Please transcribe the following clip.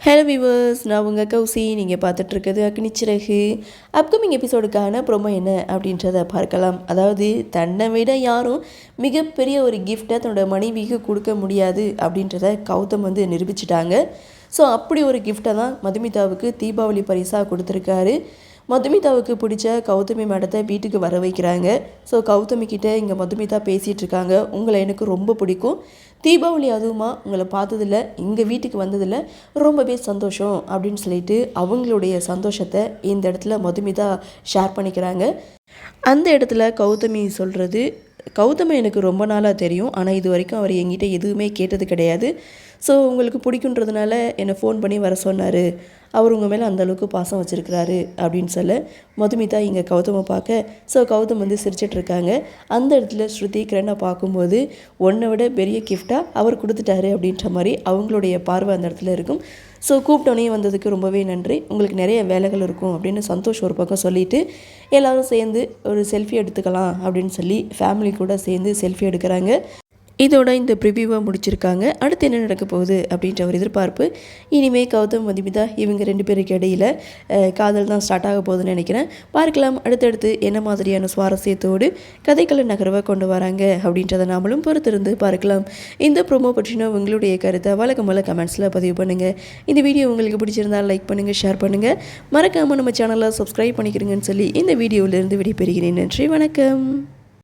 Hello viewers, நான் உங்கள் கௌசி. நீங்கள் பார்த்துட்ருக்கிறது அக்னிச்சிறகு. அப்கமிங் எபிசோடுக்கான ப்ரோமோ என்ன அப்படின்றத பார்க்கலாம். அதாவது தன்னை விட யாரும் மிகப்பெரிய ஒரு கிஃப்டை தன்னோட மனைவிக்கு கொடுக்க முடியாது அப்படின்றத கௌதம் நிரூபிச்சிட்டாங்க. ஸோ அப்படி ஒரு கிஃப்டை தான் மதுமிதாவுக்கு தீபாவளி பரிசாக கொடுத்துருக்காரு. மதுமிதாவுக்கு பிடிச்ச கௌதமி மேடத்தை வீட்டுக்கு வர வைக்கிறாங்க. ஸோ கௌதமி கிட்டே இங்கே மதுமிதா பேசிகிட்டு இருக்காங்க. உங்களை எனக்கு ரொம்ப பிடிக்கும், தீபாவளி அதுவுமா உங்களை பார்த்ததில்ல, எங்கள் வீட்டுக்கு வந்ததில் ரொம்பவே சந்தோஷம் அப்படின்னு சொல்லிட்டு அவங்களுடைய சந்தோஷத்தை இந்த இடத்துல மதுமிதா ஷேர் பண்ணிக்கிறாங்க. அந்த இடத்துல கௌதமி சொல்கிறது, கௌதமி எனக்கு ரொம்ப நாளாக தெரியும், ஆனால் இது வரைக்கும் அவர் என்கிட்ட எதுவுமே கேட்டது கிடையாது. ஸோ உங்களுக்கு பிடிக்குன்றதுனால என்னை ஃபோன் பண்ணி வர சொன்னார். அவர் உங்கள் மேலே அந்தளவுக்கு பாசம் வச்சுருக்கிறாரு அப்படின்னு சொல்ல மதுமிதா இங்கே கௌதமை பார்க்க, ஸோ கௌதம் சிரிச்சிட்ருக்காங்க. அந்த இடத்துல ஸ்ருதி கிரணை பார்க்கும்போது ஒன்றை விட பெரிய கிஃப்டாக அவர் கொடுத்துட்டாரு அப்படின்ற மாதிரி அவங்களுடைய பார்வை அந்த இடத்துல இருக்கும். ஸோ கூப்பிட்டோன்னே வந்ததுக்கு ரொம்பவே நன்றி, உங்களுக்கு நிறைய வேலைகள் இருக்கும் அப்படின்னு சந்தோஷ் ஒரு பக்கம் சொல்லிவிட்டு எல்லோரும் சேர்ந்து ஒரு செல்ஃபி எடுத்துக்கலாம் அப்படின்னு சொல்லி ஃபேமிலி கூட சேர்ந்து செல்ஃபி எடுக்கிறாங்க. இதோட இந்த ப்ரிவியூவாக முடிச்சிருக்காங்க. அடுத்து என்ன நடக்க போகுது அப்படின்ற ஒரு எதிர்பார்ப்பு. இனிமேல் கௌதம் மதுமிதா இவங்க 2 பேருக்கு இடையில் காதல் தான் ஸ்டார்ட் ஆக போகுதுன்னு நினைக்கிறேன். பார்க்கலாம் அடுத்தடுத்து என்ன மாதிரியான சுவாரஸ்யத்தோடு கதைக்கள நகர்வை கொண்டு வராங்க அப்படின்றத நாமளும் பொறுத்திருந்து பார்க்கலாம். இந்த ப்ரோமோ பற்றின உங்களுடைய கருத்தை வழக்கம்போல கமெண்ட்ஸில் பதிவு பண்ணுங்கள். இந்த வீடியோ உங்களுக்கு பிடிச்சிருந்தால் லைக் பண்ணுங்கள், ஷேர் பண்ணுங்கள், மறக்காமல் நம்ம சேனலை சப்ஸ்கிரைப் பண்ணிக்கிறீங்கன்னு சொல்லி இந்த வீடியோவிலேருந்து விடைபெறுகிறேன். நன்றி, வணக்கம்.